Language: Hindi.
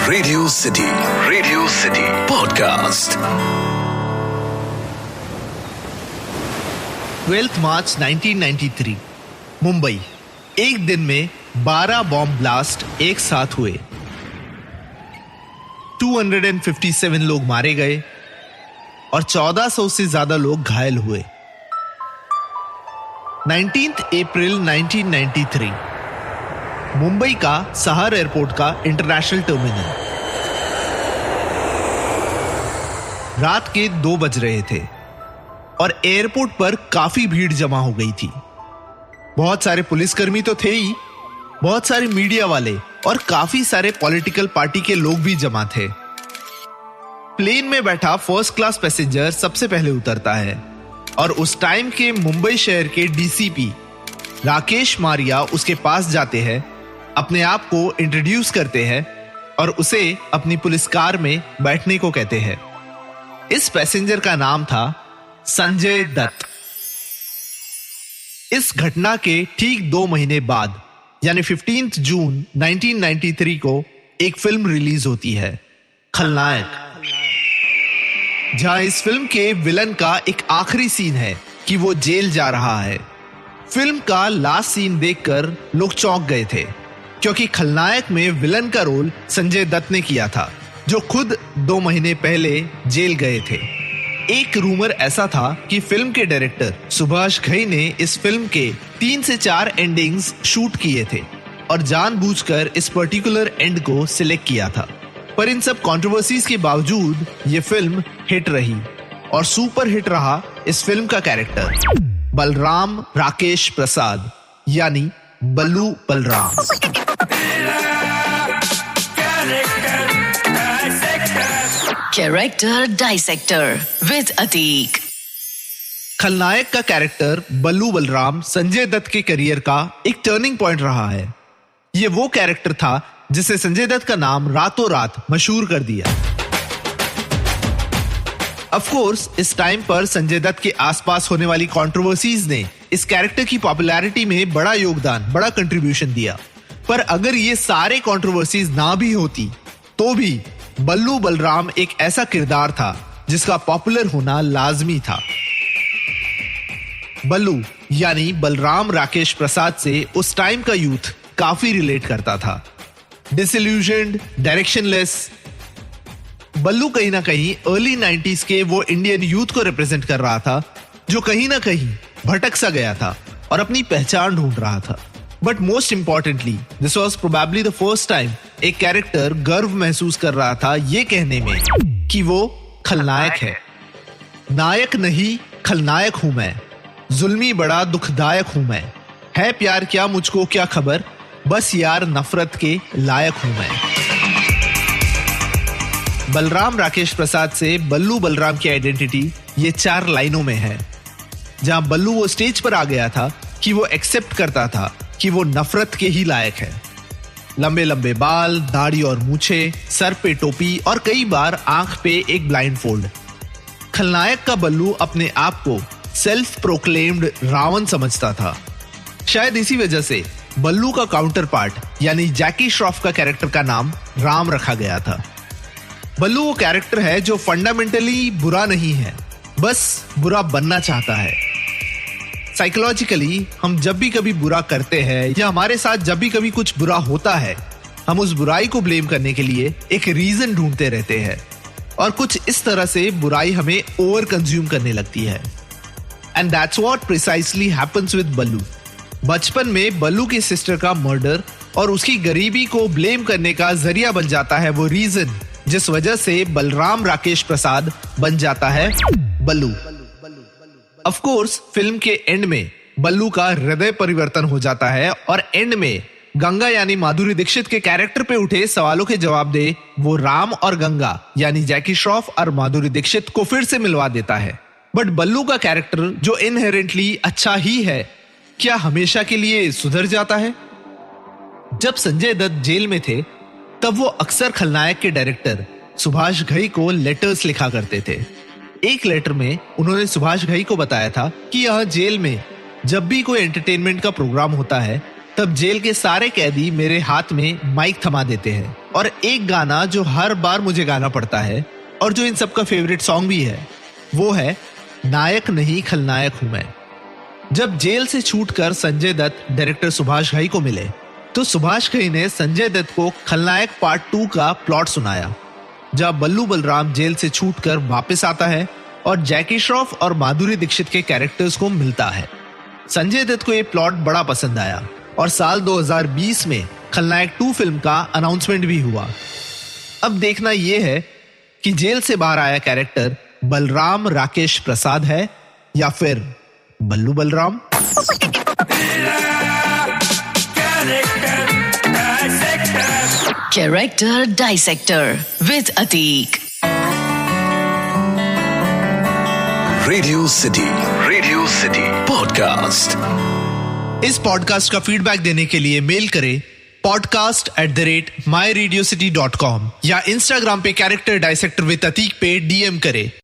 Radio city podcast. 12 मार्च 1993 मुंबई। एक दिन में 12 बॉम्ब ब्लास्ट एक साथ हुए। 257 लोग मारे गए और 1400 से ज्यादा लोग घायल हुए। 19 अप्रैल 1993 मुंबई का सहार एयरपोर्ट का इंटरनेशनल टर्मिनल। रात के 2 बज रहे थे और एयरपोर्ट पर काफी भीड़ जमा हो गई थी। बहुत सारे पुलिसकर्मी तो थे ही, बहुत सारे मीडिया वाले और काफी सारे पॉलिटिकल पार्टी के लोग भी जमा थे। प्लेन में बैठा फर्स्ट क्लास पैसेंजर सबसे पहले उतरता है और उस टाइम के मुंबई शहर के डीसीपी राकेश मारिया उसके पास जाते हैं, अपने आप को इंट्रोड्यूस करते हैं और उसे अपनी पुलिस कार में बैठने को कहते हैं। इस पैसेंजर का नाम था संजय दत्त। इस घटना के ठीक 2 महीने बाद यानी 15 जून 1993 को एक फिल्म रिलीज होती है, खलनायक, जहां इस फिल्म के विलन का एक आखिरी सीन है कि वो जेल जा रहा है। फिल्म का लास्ट सीन देखकर लोग चौंक गए थे क्योंकि खलनायक में विलन का रोल संजय दत्त ने किया था, जो खुद 2 महीने पहले जेल गए थे। एक रूमर ऐसा था कि फिल्म के डायरेक्टर सुभाष घई ने इस फिल्म के 3 से 4 एंडिंग्स शूट किए थे और जानबूझकर इस पर्टिकुलर एंड को सिलेक्ट किया था। पर इन सब कंट्रोवर्सीज के बावजूद ये फिल्म हिट रही और सुपर हिट रहा इस फिल्म का कैरेक्टर बलराम राकेश प्रसाद यानी Ballu Balram. Character dissector with Atiq. खलनायक का कैरेक्टर बल्लू बलराम संजय दत्त के करियर का एक टर्निंग पॉइंट रहा है। ये वो कैरेक्टर था जिसे संजय दत्त का नाम रातों रात मशहूर कर दिया। ऑफ कोर्स इस टाइम पर संजय दत्त के आसपास होने वाली कंट्रोवर्सीज ने इस कैरेक्टर की पॉपुलैरिटी में बड़ा योगदान, बड़ा कंट्रीब्यूशन दिया। पर अगर ये सारे कंट्रोवर्सीज ना भी होती तो भी बल्लू बलराम एक ऐसा किरदार था जिसका पॉपुलर होना लाजमी था। बल्लू यानी बलराम राकेश प्रसाद से उस टाइम का यूथ काफी रिलेट करता था। Disillusioned, directionless. बल्लू कहीं ना कहीं अर्ली 90s के वो इंडियन यूथ को रिप्रेजेंट कर रहा था जो कहीं ना कहीं भटक सा गया था और अपनी पहचान ढूंढ रहा था। But most importantly this was probably the first time एक कैरेक्टर गर्व महसूस कर रहा था ये कहने में कि वो खलनायक है। नायक नहीं, खलनायक हूं मैं, जुल्मी बड़ा दुखदायक हूं मैं, है प्यार क्या मुझको क्या खबर, बस यार नफरत के लायक हूं मैं। बलराम राकेश प्रसाद से बल्लू बलराम की आइडेंटिटी ये 4 लाइनों में है, जहां बल्लू वो स्टेज पर आ गया था कि वो एक्सेप्ट करता था कि वो नफरत के ही लायक है। लंबे लंबे बाल, दाढ़ी और मूछे, सर पे टोपी और कई बार आंख पे एक ब्लाइंड फोल्ड। खलनायक का बल्लू अपने आप को सेल्फ प्रोक्लेम्ड रावण समझता था। शायद इसी वजह से बल्लू का काउंटर पार्ट यानी जैकी श्रॉफ का कैरेक्टर का नाम राम रखा गया था। बल्लू वो कैरेक्टर है जो फंडामेंटली बुरा नहीं है, बस बुरा बनना चाहता है। साइकोलॉजिकली हम जब भी कभी बुरा करते हैं या हमारे साथ जब भी कभी कुछ बुरा होता है, हम उस बुराई को ब्लेम करने के लिए एक रीजन ढूंढते रहते हैं और कुछ इस तरह से बुराई हमें ओवर कंज्यूम करने लगती है। And that's what precisely happens with Ballu. बचपन में बल्लू की सिस्टर का मर्डर और उसकी गरीबी को ब्लेम करने का जरिया बन जाता है वो रीजन जिस वजह से बलराम राकेश प्रसाद बन जाता है बल्लू। ऑफ कोर्स फिल्म के एंड में बल्लू का हृदय परिवर्तन हो जाता है और एंड में गंगा यानी माधुरी दीक्षित के कैरेक्टर पे उठे सवालों के जवाब दे वो राम और गंगा यानी जैकी श्रॉफ और माधुरी दीक्षित को फिर से मिलवा देता है। बट बल्लू का कैरेक्टर जो इनहेरेंटली अच्छा ही है, क्या हमेशा के लिए सुधर जाता है? जब संजय दत्त जेल में थे तब वो अक्सर खलनायक के डायरेक्टर सुभाष घई को लेटर्स लिखा करते थे। एक लेटर में उन्होंने सुभाष घई को बताया था कि यह जेल में जब भी कोई एंटरटेनमेंट का प्रोग्राम होता है तब जेल के सारे कैदी मेरे हाथ में माइक थमा देते हैं और एक गाना जो हर बार मुझे गाना पड़ता है और जो इन सबका फेवरेट सॉन्ग भी है, वो है नायक नहीं खलनायक हूं मैं। जब जेल से छूटकर संजय दत्त डायरेक्टर सुभाष घई को मिले तो सुभाष घई ने संजय दत्त को खलनायक पार्ट 2 का प्लॉट सुनाया, जब बल्लू बलराम जेल से छूटकर वापस आता है और जैकी श्रॉफ और माधुरी दीक्षित के कैरेक्टर्स को मिलता है। संजय दत्त को ये प्लॉट बड़ा पसंद आया और साल 2020 में खलनायक 2 फिल्म का अनाउंसमेंट भी हुआ। अब देखना यह है कि जेल से बाहर आया कैरेक्टर बलराम राकेश प्रसाद है या फिर Ballu Balram. Character Dissector with Atik. Radio city podcast. इस पॉडकास्ट का फीडबैक देने के लिए मेल करें podcast@myradiocity.com या इंस्टाग्राम पे कैरेक्टर डाइसेक्टर विद अतीक पे DM करें।